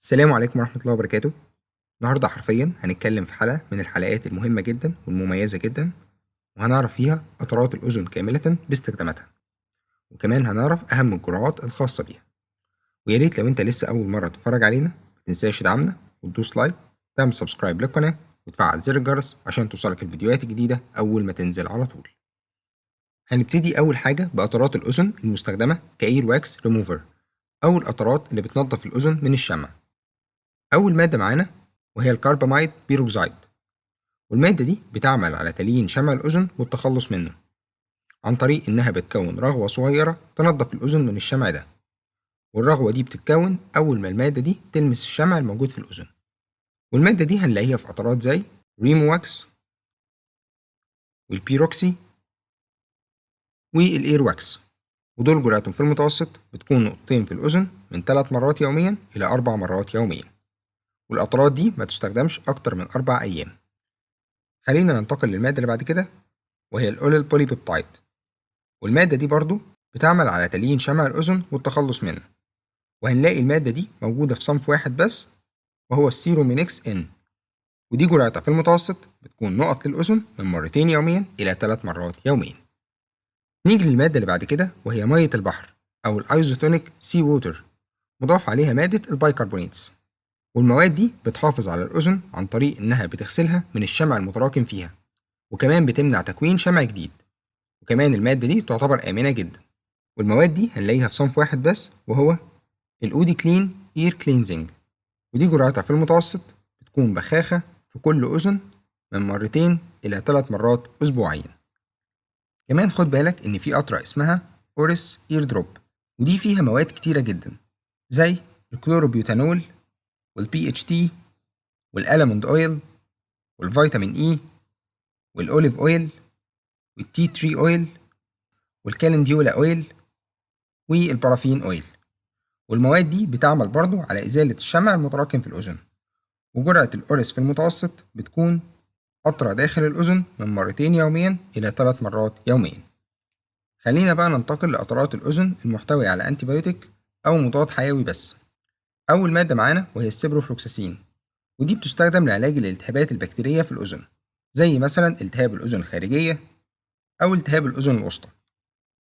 السلام عليكم ورحمة الله وبركاته. النهاردة حرفيا هنتكلم في حلقة من الحلقات المهمة جدا والمميزة جدا، وهنعرف فيها قطرات الأذن كاملة باستخداماتها، وكمان هنعرف أهم الجرعات الخاصة بيها. ويا ريت لو أنت لسه أول مرة تتفرج علينا متنساش تدعمنا وتدوس لايك، تعمل سبسكرايب للقناة وتفعل زر الجرس عشان توصلك الفيديوهات الجديدة أول ما تنزل على طول. هنبتدي أول حاجة بقطرات الأذن المستخدمة كإير واكس ريموفر، أو القطرات اللي بتنظف الأذن من الشمع. أول مادة معانا وهي الكرباميد بيروكسيد، والمادة دي بتعمل على تليين شمع الأذن والتخلص منه عن طريق إنها بتكون رغوة صغيرة تنظف الأذن من الشمع ده، والرغوة دي بتتكون أول ما المادة دي تلمس الشمع الموجود في الأذن. والمادة دي هنلاقيها في قطرات زي ريمو واكس والبيروكسي والإير واكس، ودول جرعتهم في المتوسط بتكون نقطتين في الأذن من 3 مرات يوميا إلى 4 مرات يوميا، والقطرات دي ما تستخدمش أكتر من 4 أيام. خلينا ننتقل للمادة اللي بعد كده وهي الأوليل بوليبيبتايد، والمادة دي برضو بتعمل على تليين شمع الأذن والتخلص منه، وهنلاقي المادة دي موجودة في صنف واحد بس وهو السيرومينكس إن، ودي جرعتها في المتوسط بتكون نقط للأذن من مرتين يوميا إلى 3 مرات يوميا. نيجي للمادة اللي بعد كده وهي مية البحر أو الأيزوتونيك سي ووتر، مضاف عليها مادة البايكربونيتس، والمواد دي بتحافظ على الأذن عن طريق إنها بتغسلها من الشمع المتراكم فيها، وكمان بتمنع تكوين شمع جديد، وكمان المادة دي تعتبر آمنة جدا. والمواد دي هنلاقيها في صنف واحد بس وهو الأودي كلين إير كلينزنج، ودي جرعتها في المتوسط بتكون بخاخة في كل أذن من مرتين إلى 3 مرات أسبوعيا. كمان خد بالك إن في قطرة اسمها أوريس إير دروب، ودي فيها مواد كتيرة جدا زي الكلوروبيوتانول والبي اتش تي والألموند أويل والفيتامين إي والأوليف أويل والتي تري أويل والكالنديولا أويل والبارافين أويل، والمواد دي بتعمل برضو على إزالة الشمع المتراكم في الأذن. وجرعة الأوريس في المتوسط بتكون قطرة داخل الأذن من مرتين يوميا إلى 3 مرات يوميا. خلينا بقى ننتقل لقطرات الأذن المحتوية على أنتيبيوتيك أو مضاد حيوي بس. أول مادة معانا وهي السيبروفلوكساسين، ودي بتستخدم لعلاج الالتهابات البكتيرية في الأذن، زي مثلا التهاب الأذن الخارجية أو التهاب الأذن الوسطى.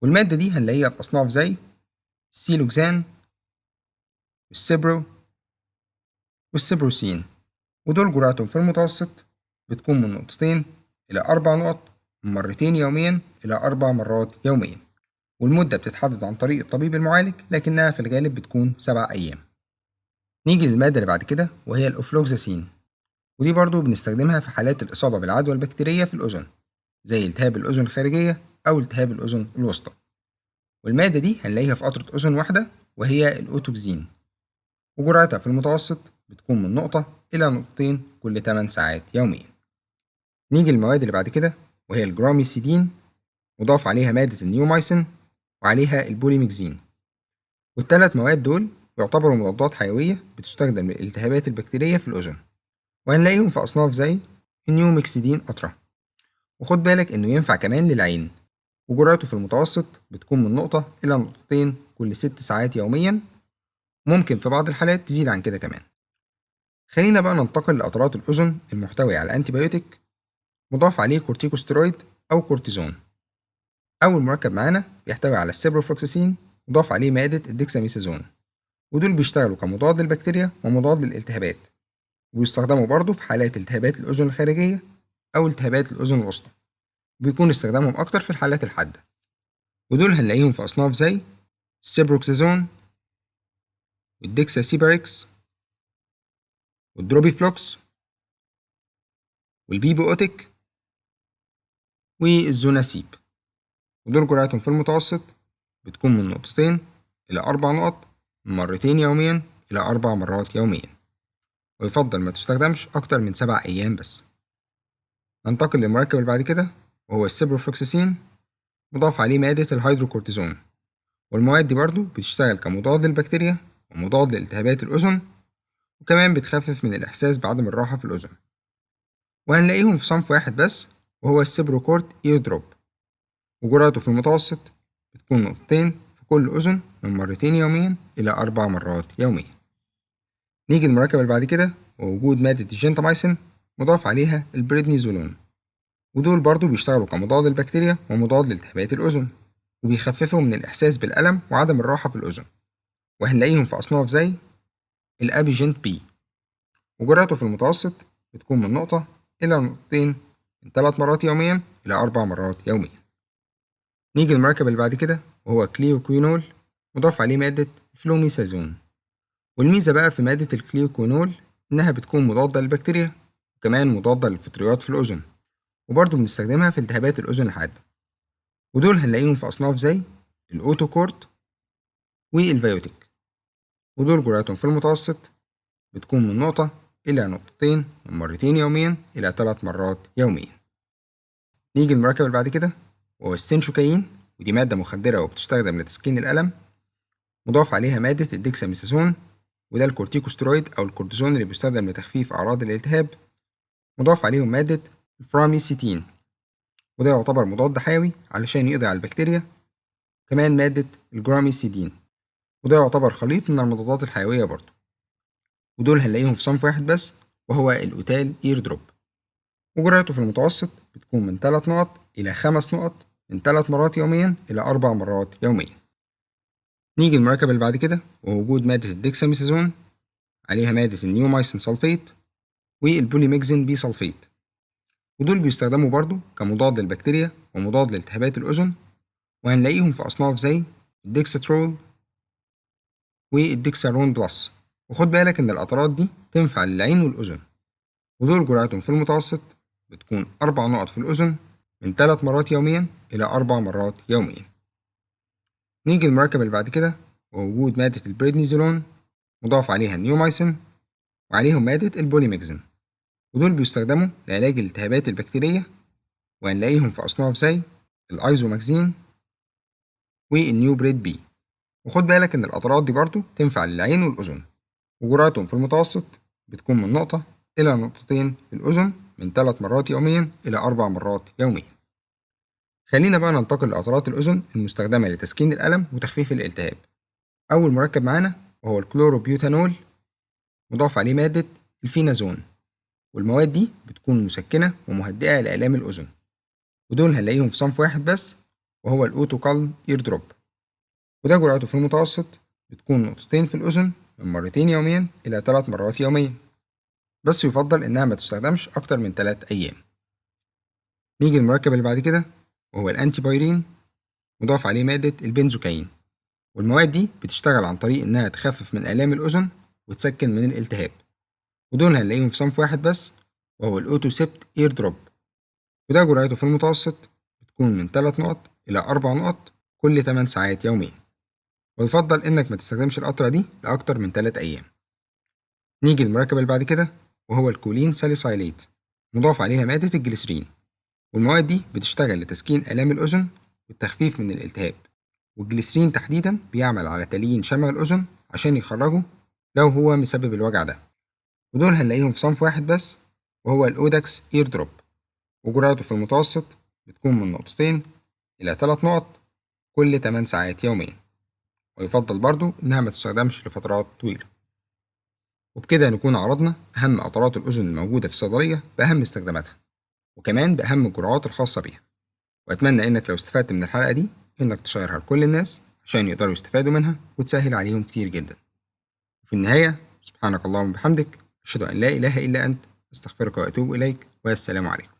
والمادة دي هنلاقيها في أصناف زي السيلوكسان والسيبرو والسيبروسين، ودول جرعتهم في المتوسط بتكون من نقطتين إلى 4 نقط من مرتين يوميا إلى 4 مرات يوميا، والمدة بتتحدد عن طريق الطبيب المعالج لكنها في الغالب بتكون 7 أيام. نيجي للمادة اللي بعد كده وهي الأوفلوكساسين، ودي برضو بنستخدمها في حالات الإصابة بالعدوى البكتيرية في الأذن زي التهاب الأذن الخارجية أو التهاب الأذن الوسطى. والمادة دي هنلاقيها في قطرة أذن واحدة وهي الأوتوكسين، وجرعتها في المتوسط بتكون من نقطة إلى نقطتين كل 8 ساعات يوميا. نيجي للمواد اللي بعد كده وهي الجراميسيدين، مضاف عليها مادة النيومايسين وعليها البوليميكزين، والثلاث مواد دول يعتبروا مضادات حيوية بتستخدم للالتهابات البكتيرية في الأذن، وهنلاقيهم في أصناف زي النيوميكسيدين أترا. وخد بالك إنه ينفع كمان للعين، وجرعته في المتوسط بتكون من نقطة إلى نقطتين كل 6 ساعات يوميا، ممكن في بعض الحالات تزيد عن كده كمان. خلينا بقى ننتقل لقطرات الأذن المحتوية على أنتيبيوتيك مضاف عليه كورتيكوستيرويد أو كورتيزون. أول مركب معانا بيحتوي على السيبروفلوكساسين مضاف عليه مادة الديكساميثازون، ودول بيشتغلوا كمضاد للبكتيريا ومضاد للالتهابات، وبيستخدموا برضه في حالات التهابات الأذن الخارجية أو التهابات الأذن الوسطى، وبيكون استخدامهم أكتر في الحالات الحادة. ودول هنلاقيهم في أصناف زي السيبروكسازون والديكساسيباريكس والدروبيفلوكس والبيبوأوتيك والزوناسيب، ودول جرعتهم في المتوسط بتكون من نقطتين إلى 4 نقط من مرتين يوميا إلى 4 مرات يوميا، ويفضل ما تستخدمش أكتر من 7 أيام بس. ننتقل للمركب اللي بعد كده وهو السيبروفلوكساسين مضاف عليه مادة الهيدروكورتيزون، والمواد دي برضو بتشتغل كمضاد للبكتيريا ومضاد لالتهابات الأذن، وكمان بتخفف من الإحساس بعدم الراحة في الأذن. وهنلاقيهم في صنف واحد بس وهو السيبروكورت إير دروب، وجرعته في المتوسط بتكون نقطتين في كل أذن من مرتين يوميا إلى 4 مرات يوميا. نيجي للمركب اللي بعد كده ووجود مادة الجنتاميسين مضاف عليها البريدنيزولون، ودول برضو بيشتغلوا كمضاد للبكتيريا ومضاد لالتهابات الأذن، وبيخففوا من الإحساس بالألم وعدم الراحة في الأذن، وهنلاقيهم في أصناف زي الأبيجنت بي، وجرعته في المتوسط بتكون من نقطة إلى نقطتين من 3 مرات يوميا إلى 4 مرات يوميا. نيجي للمركب اللي بعد كده وهو كليوكوينول مضاف عليه مادة فلوميسازون، والميزة بقى في مادة الكليوكوينول إنها بتكون مضادة للبكتيريا وكمان مضادة للفطريات في الأذن، وبرضه بنستخدمها في التهابات الأذن الحادة، ودول هنلاقيهم في أصناف زي الأوتوكورت والفيوتيك، ودول جرعتهم في المتوسط بتكون من نقطة إلى نقطتين من مرتين يوميا إلى 3 مرات يوميا. نيجي للمركب اللي بعد كده وهو السينشوكاين، ودي مادة مخدرة وبتستخدم لتسكين الألم، مضاف عليها مادة الديكساميثاسون، وده الكورتيكوسترويد أو الكورتيزون اللي بيستخدم لتخفيف أعراض الالتهاب، مضاف عليهم مادة الفراميسيتين، وده يعتبر مضاد حيوي علشان يقضي على البكتيريا، كمان مادة الجراميسيدين، وده يعتبر خليط من المضادات الحيوية برضه، ودول هنلاقيهم في صنف واحد بس وهو الأوتال إير دروب، وجرعته في المتوسط بتكون من 3 نقط إلى 5 نقط من 3 مرات يوميا إلى 4 مرات يوميا. نيجي للمركب اللي بعد كده ووجود مادة الديكساميثازون عليها مادة النيومايسين سلفيت والبوليميكزين بي سلفيت، ودول بيستخدموا برضو كمضاد للبكتيريا ومضاد لالتهابات الأذن، وهنلاقيهم في أصناف زي الديكسترول والديكسارون بلس، وخد بالك إن القطرات دي تنفع للعين والأذن، ودول جرعتهم في المتوسط بتكون 4 نقط في الأذن من 3 مرات يوميا إلى 4 مرات يوميا. نيجي للمركب اللي بعد كده ووجود مادة البريدنيزولون مضاف عليها النيومايسين وعليهم مادة البوليميكزين، ودول بيستخدموا لعلاج الالتهابات البكتيرية، وهنلاقيهم في أصناف زي الأيزوماكزين والنيوبريد بي، وخد بالك إن القطرات دي برضو تنفع للعين والأذن، وجرعتهم في المتوسط بتكون من نقطة إلى نقطتين في الأذن من 3 مرات يوميا إلى 4 مرات يوميا. خلينا بقى ننتقل لقطرات الأذن المستخدمة لتسكين الألم وتخفيف الالتهاب. أول مركب معانا وهو الكلوروبيوتانول مضاف عليه مادة الفينازون، والمواد دي بتكون مسكنة ومهدئة لآلام الأذن، ودول هنلاقيهم في صنف واحد بس وهو الأوتوكالم إير دروب، وده جرعته في المتوسط بتكون نقطتين في الأذن من مرتين يوميا إلى 3 مرات يوميا، بس يفضل إنها ما تستخدمش أكتر من 3 أيام. نيجي للمركب اللي بعد كده وهو الأنتي بايرين مضاف عليه مادة البنزوكاين، والمواد دي بتشتغل عن طريق إنها تخفف من آلام الأذن وتسكن من الالتهاب، ودول هنلاقيهم في صنف واحد بس وهو الأوتوسيبت إير دروب، وده جرعته في المتوسط بتكون من 3 نقط إلى 4 نقط كل 8 ساعات يوميا، ويفضل إنك ما تستخدمش القطرة دي لأكتر من 3 أيام. نيجي للمركب اللي بعد كده وهو الكولين ساليسايليت مضاف عليها مادة الجليسرين، والمواد دي بتشتغل لتسكين آلام الأذن والتخفيف من الالتهاب، والجليسرين تحديدا بيعمل على تليين شمع الأذن عشان يخرجه لو هو مسبب الوجع ده، ودول هنلاقيهم في صنف واحد بس وهو الأودكس إير دروب، وجرعته في المتوسط بتكون من نقطتين إلى 3 نقط كل 8 ساعات يوميا، ويفضل برضو إنها ما تستخدمش لفترات طويلة. وبكده نكون عرضنا أهم قطرات الأذن الموجودة في الصيدلية بأهم استخداماتها وكمان بأهم الجرعات الخاصة بيها، وأتمنى إنك لو استفدت من الحلقة دي إنك تشيرها لكل الناس عشان يقدروا يستفادوا منها وتسهل عليهم كتير جدا. وفي النهاية سبحانك اللهم وبحمدك أشهد أن لا إله إلا أنت أستغفرك وأتوب إليك، والسلام عليكم.